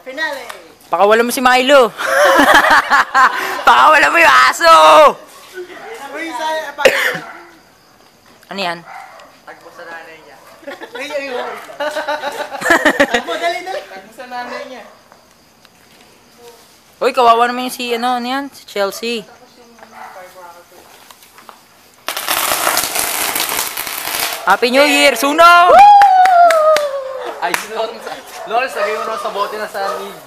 Finale. Pakawala mo si Milo. Pakawala mo yung aso. Ano yan? Tagpo sa nanay niya. Tagpo, dali. Tagpo sa nanay niya. Uy, kawawa naman yung si, ano yan? Si Chelsea. Happy New Year! Sunog! Ay, Lol, sagay mo naman sa bote na sa league.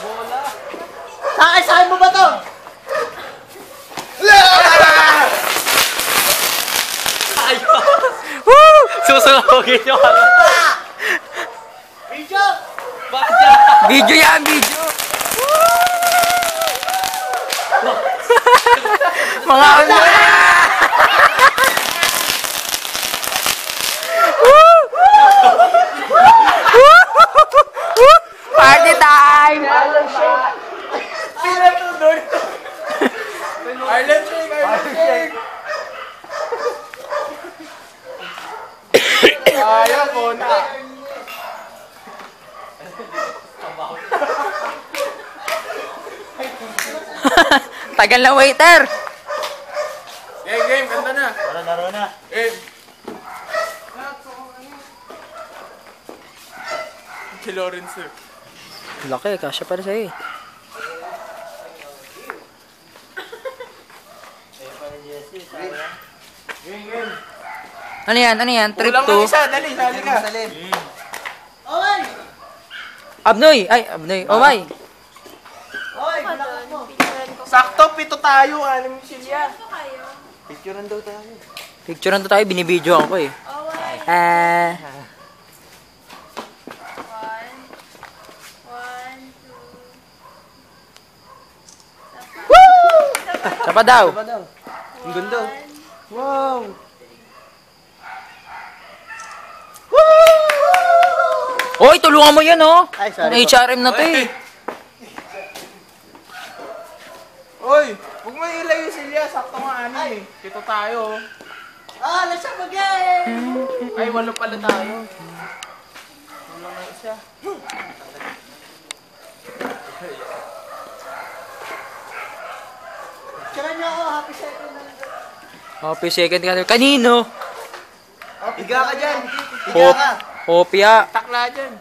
Bola. Saan mo ba to? Ayos! Woo! Susungogin nyo ano? Video! Bakit yan? Video yan, video! Mga ano! Party time! Ireland Shake! Ayaw po na. Tagal na waiter! Game, ganda na. Laro na. Si Lawrence. Laki, kasya para sa'yo eh. Game. Ano yan? Ano yan? Trip Kulang 2? lang isa, dali, sali ka. Oy! Abnoy! Ay, Abnoy. Oh, my! Oy, bilakas mo. Sakto, 7 tayo, 6 silya. Picturean daw tayo. Picturean to tayo, binibidyo ako eh. Ah. Sapa daw. Ang ganda. Wow! Hoy, tulungan mo yan oh. Ay, Ang sorry po. HRM na to eh. Oy, huwag mo ilayo yung silya, sakto nga 6 eh. 7 tayo. Ah, let's have a game! Ay, 8 pala tayo. Kulang na isa. Tira niyo ako, happy second na lang. Happy second ka. Kanino? Higa ka dyan. Higa Hop. ka. Hopya. Takla dyan.